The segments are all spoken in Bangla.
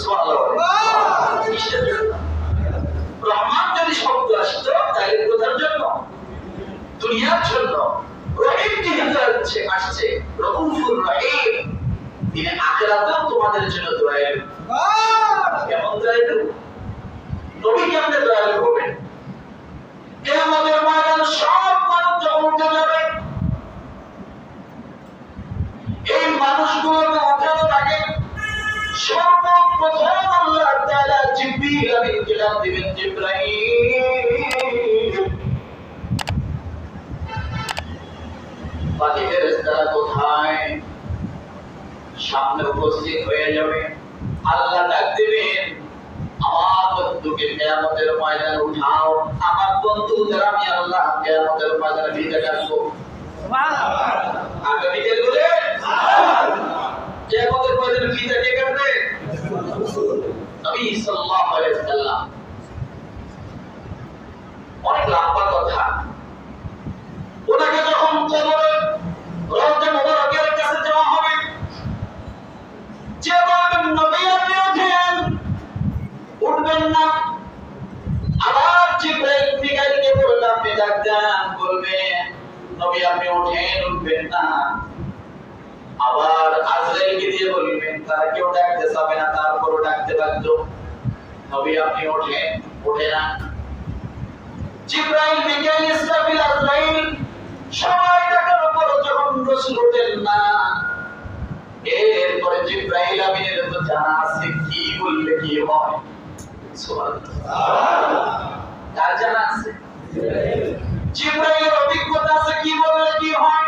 সুবহানাল্লাহ। কিসের জন্য? রহমান যদি শব্দ আসতো তাহলে কোথার জন্য? দুনিয়ার জন্য। রহিম যেহেতু আসছে, রউফুর রহিম, তিনি আখিরাতেও তোমাদের জন্য দয়ালু। কেমন দয়ালু? নবী কেমনে দয়ালু হবেন? কিয়ামতের ময়দানে সব মানুষ যখন উঠে যাবে, এই মানুষগুলোকে উঠানোর আগে সর্বপ্রথম আল্লাহ তাআলা জিবরিল আলাইহিস সালাম দিবেন। জিবরাইল, বাকি ফেরেশতারা কোথায়? সামনে উপস্থিত হয়ে যাবে। আল্লাহ ডাক দিবেন, আমার বন্ধুকে কিয়ামতের ময়দানে উঠাও। আমার বন্ধু যারা আমি আল্লাহ কিয়ামতের ময়দানে ভিড়ে রাখবো। সুবহানাল্লাহ। আগামী কাল বলে কিয়ামতের ময়দানে ভিড়ে কে করবে? নবী সাল্লাল্লাহু আলাইহি ওয়াসাল্লাম। অনেক লম্বা কথা। ওনাকে যখন কবরে রওজা মুবারকের কাছে যাওয়া হবে, যে বলবেন নবী আপনি ওঠেন, উঠবেন না। আবার জিবরাইল মিকাইলকে বলবেন আপনি ডাক দেন, বলবেন নবী আপনি ওঠেন, উঠবেন না। আবার আজরাইলকে দিয়ে বলবেন, তারা কেউ ডাকতে যাবে না, তারপরও ডাকতে বাধ্য, নবী আপনি ওঠেন, ওঠে না। জিবরাইল, মিকাইল, ইসরাফিল, আজরাইল সবাই ডাকার পর যখন রাসূল ওঠেন না, এরপরে জিবরাইল আমিনের তো জানা আছে কি বললে কি হয়। সুবহানাল্লাহ। কার জানা আছে? জিবরাইলের অভিজ্ঞতা আছে কি বললে কি হয়।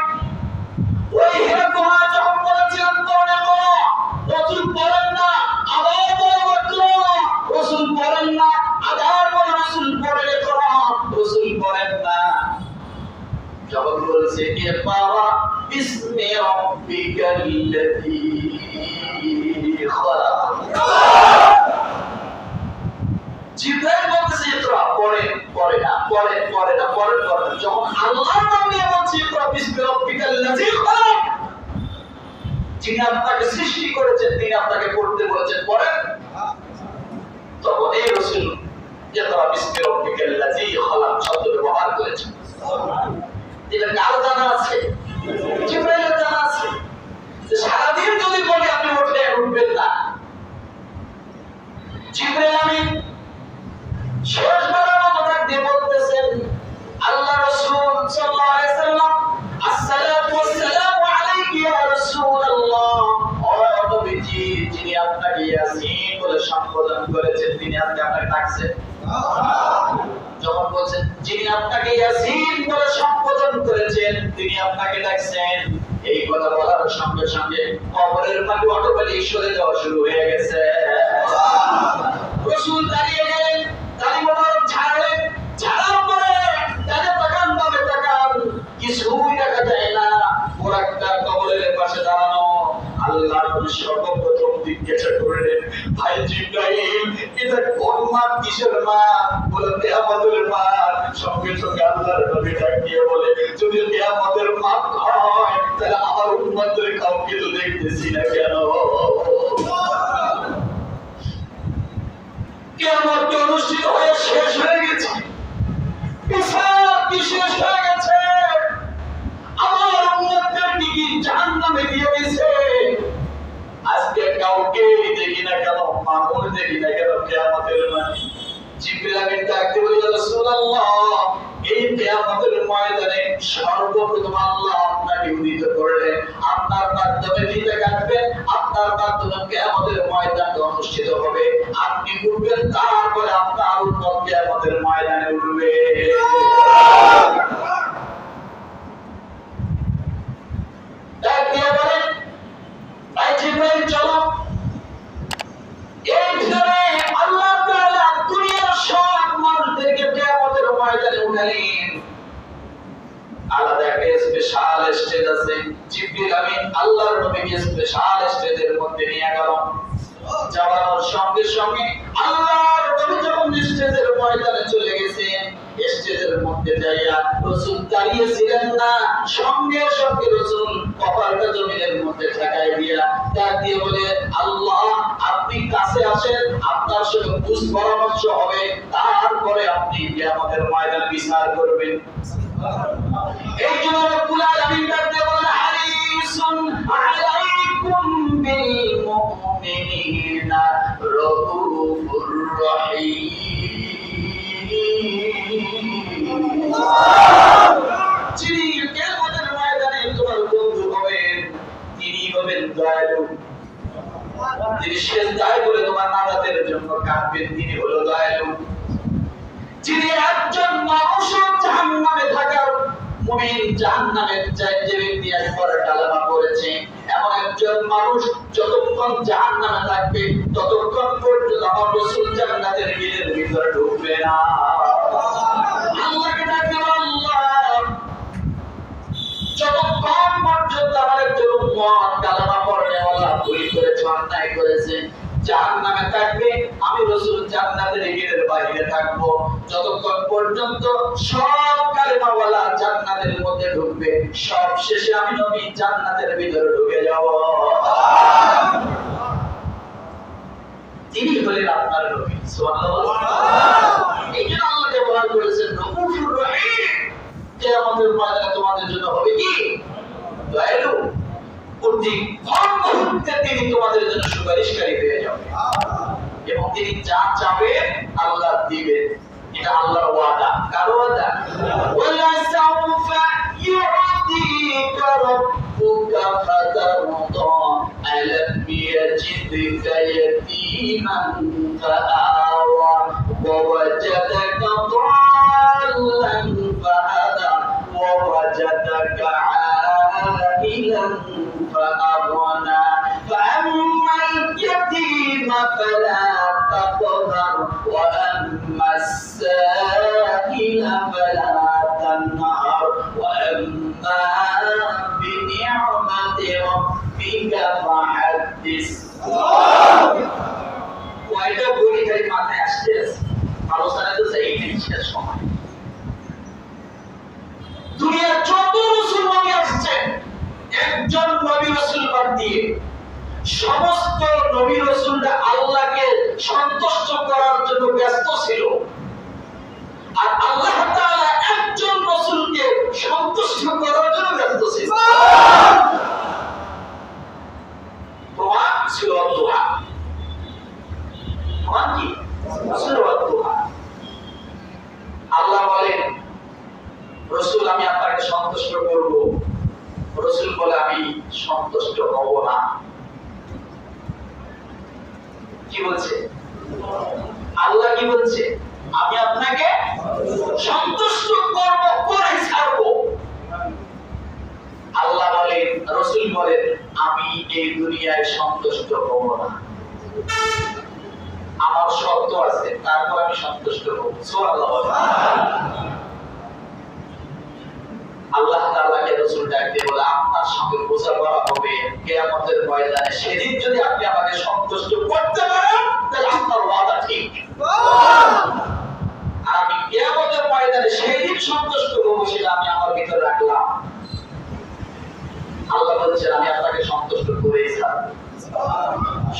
ওই হেরা তোমার যখন বলেছিলাম পড়ে করো, রাসূল পড়েন না, আবার বলো রাসূল পড়েন না, আবার বলো রাসূল পড়ে করো, রাসূল পড়েন না। যখন বলছে ইকরা বিসমি রাব্বিকাল্লাযী খালাক, জিবরাইল বলছে ইকরা, পড়ে না। যখন আল্লাহর নাম নিয়ে বলছে ইকরা বিসমি রাব্বিকাল্লাযী খালাক, যিনি আপনাকে সৃষ্টি করেছেন, তিনি আপনাকে পড়তে বলেছেন, পড়েন। তখন এই রাসূল ইকরা বিসমি রাব্বিকাল্লাযী খালাক শব্দ ব্যবহার করেছেন। এটা কার জানা আছে? জিবরাইলের জানা আছে। সারাদিন যদি বলি আপনি উঠবেন না। জিবরাইল আমিন শেষবারের মতো ডাক দিয়ে বলতেছেন, আল্লাহ রাসূল সাল্লাল্লাহু আলাইহি সাল্লাম, আসসালাতু ওয়াসসালামু আলাইকা ইয়া রাসূলুল্লাহ। ও নবীজি, যিনি আপনাকে ইয়াসিন বলে সম্বোধন করেছেন, তিনি আপনাকে ডাকছেন। যখন বলছেন যিনি আপনাকে ইয়াসিন বলে সম্বোধন করেছেন, তিনি আপনাকে ডাকছেন, এই কথা বলার সঙ্গে সঙ্গে কবরের পানি অটোমেটিক সরে যাওয়া শুরু হয়ে গেছে। রাসূল দাঁড়িয়ে গেলেন, দাড়ি মোবারক ঝাড়লেন, ঝাড়ার পরে তাকে তাকান, ভাবে তাকান, কিছুই দেখা যায় না। ওরাকটা কবরের পাশে দাঁড়ানো। আল্লাহ নবী সর্বপ্রথম জিজ্ঞাসা করলেন, ভাই জিবরাইল, এটা কোন মাঠ, কিসের মাঠ? বলে কিয়ামতের মাঠ। সঙ্গে সঙ্গে আল্লাহর নবী ডাক দিয়ে বলে, যদি কিয়ামতের মাঠ হয় তাহলে আমার উম্মতের কাউকে তো দেখতেছি না কেন? কিয়ামত অনুষ্ঠিত হয়ে শেষ হয়ে গেছে, হিসাব কি শেষ হয়ে গেছে, আমার উম্মতদের কি জাহান্নামে দিয়ে দিয়েছে। আজকে কাউকে দেখি না কেন, মানুষ দেখি না কেন কিয়ামতের মাঠে? জিবরিল আমিন ডাকতে বলে, ইয়া রাসূলুল্লাহ, এই কিয়ামতের ময়দানে সর্বপ্রথম আল্লাহ আপনাকে উদিত করলেন, আপনার মাধ্যমে ফিতে কাটবেন, আপনার মাধ্যমে কিয়ামতের ময়দান অনুষ্ঠিত হবে, আপনি উঠবেন, তারপরে আপনার উম্মত কিয়ামতের ময়দানে উঠবে। ডাক দিয়ে বলেন, ভাই জিবরাইল চলো। এই ভিতরে আল্লাহ তাআলা দুনিয়ার সব মানুষদেরকে কিয়ামতের ময়দানে উঠালেন। আলাদা একটা স্পেশাল স্টেজ আছে। জিবরিল আমিন আল্লাহর নবীকে স্পেশাল স্টেজের মধ্যে নিয়ে গেল। যাওয়ার সঙ্গে সঙ্গে আল্লাহর নবী যখন স্টেজের ময়দানে চলে গেছেন, স্টেজের মধ্যে যাইয়া রাসূল দাঁড়িয়ে ছিলেন না, সঙ্গে সঙ্গে রাসূল কপালটা জমিনের মধ্যে ঠেকাই দিয়া ডাক দিয়ে বলে, আল্লাহ আপনি কাছ কাছে আসেন, আপনার সাথে বুঝ পরামর্শ হবে, তারপরে আপনি কিয়ামতের ময়দানে বিচার করবেন। এই জন্য রব্বুল আলামিন ডাকতে বলেন, হারিসুন আলাইকুম বিল মুমিনিনা রাউফুর রহিম। যিনি কিয়ামতের ময়দানে তোমার বন্ধু হবেন, তিনি হবেন দয়ালু। যিনি সেজদায় করে তোমার নাজাতের জন্য কাঁদবেন, তিনি হলো দয়ালু। যিনি একজন মানুষ জাহান্নামে থাকার মুমিন, জাহান্নামের যে ব্যক্তি একবার কালেমা পড়েছে, এমন একজন মানুষ যতক্ষণ জাহান্নামে থাকবে ততক্ষণ পর্যন্ত আমার রাসূল জান্নাতের গেটের ভিতরে ঢুকবে না। আল্লাহকে ডাকতে আল্লাহ, যতক্ষণ পর্যন্ত আমার একজন উম্মত কালেমা পড়নেওয়ালা ভুল করেছে, অন্যায় করেছে, জাহান্নামে থাকবে, আমি রাসূল জান্নাতের গেটের বাইরে থাকবো। যতক্ষণ পর্যন্ত সব কালেমাওয়ালা জান্নাতের মধ্যে ঢুকবে, সব শেষে আমি নবী জান্নাতের ভিতরে ঢুকে যাব। তিনি হলেন আপনার নবী। সুবহানাল্লাহ। এই জন্য আল্লাহকে বলা করেছেন রউফুর রহিম। কিয়ামতের ময়দানে তোমাদের জন্য হবে কি? দয়ালু। প্রতি মুহূর্তে তিনি তোমাদের জন্য সুপারিশকারী হয়ে যাবে এবং তিনি যা চাবেন আল্লাহ দিবেন। এটা আল্লাহর ওয়াদা। কার ওয়াদা? ওয়ালা সাউফা ইউতিকা রাব্বুকা ফাতারদা আলাম ইয়াজিদকা ইয়াতীমান ফাআওয়া ওয়া ওয়াজাদাকা দাল্লান ফাহাদা ওয়া ওয়াজাদাকা আইলান فأغنى فأما اليتيم فلا تقهر وأما السائل فلا تنهر وأما بنعمة ربك فحدث। কয়টা বলি খালি মাথায় আসছে, আলোচনা তো এইটাই শেষ সময়। দুনিয়ার যত রাসূল নবী আসছেন, একজন নবী রাসূল বাদ দিয়ে সমস্ত নবী রাসূলরা আল্লাহকে সন্তুষ্ট করার জন্য ব্যস্ত ছিল, আর আল্লাহ তাআলা একজন রাসূলকে সন্তুষ্ট করার জন্য ব্যস্ত ছিল। প্রমাণ ছিল দুহা। প্রমাণ কি? ছিল দুহা। আল্লাহ বলেন, রাসূল আমি আপনাকে সন্তুষ্ট করব। রাসূল বলে আমি সন্তুষ্ট হব না। কি বলছে আল্লাহ? কি বলছে? আমি আপনাকে সন্তুষ্ট করব, করে ছাড়ব। আল্লাহ বলেন, রাসূল বলেন আমি এই দুনিয়ায় সন্তুষ্ট হব না, আমার শর্ত আছে, তারপর আমি সন্তুষ্ট হব। সুবহানাল্লাহ। আল্লাহ তাআলাকে রাসূল ডাকতে বলে আপনার সঙ্গে বোঝাপড়া হবে কিয়ামতের ময়দানে। সেদিন যদি আপনি আমাকে সন্তুষ্ট করতে পারেন তাহলে আপনার ওয়াদা ঠিক। আর আমি কিয়ামতের ময়দানে সেদিন সন্তুষ্ট হব, সেটা আমি আমার ভিতরে রাখলাম। আল্লাহ বলছেন আমি আপনাকে সন্তুষ্ট করেই ছাড়ব।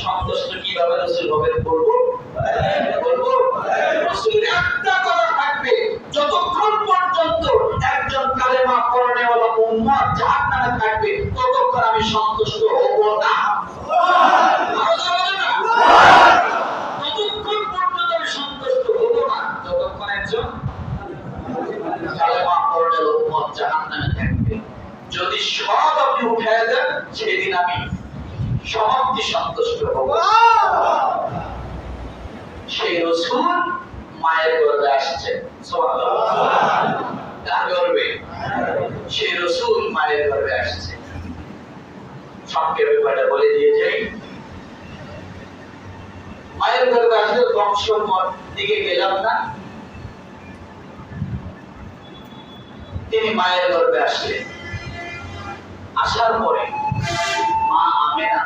সন্তুষ্ট কিভাবে রাসূল হবেন বলবো? রাসূলের একটা কথা থাকবে, যতক্ষণ পর্যন্ত একজন কালেমা পড়নেওয়ালা উম্মত জাহান্নামে থাকবে ততক্ষণ আমি সন্তুষ্ট হব না। ততক্ষণ পর্যন্ত আমি সন্তুষ্ট হব না যতক্ষণ একজন কালেমা পড়নেওয়ালা উম্মত জাহান্নামে থাকবে। যদি সব আপনি উঠায় দেন সেদিন আমি সমাপ্তি সন্তুষ্ট হব। সেই রাসূল মায়ের গর্ভে আসছেন। সুবহানাল্লাহ। কার গর্ভে? সেই রাসূল মায়ের গর্ভে আসছে। সংক্ষেপে ব্যাপারটা বলে দিয়ে যাই। মায়ের গর্ভে আসলে বংশমর দিকে গেলাম না, তিনি মায়ের গর্ভে আসলেন। আসার পরে মা আমেনা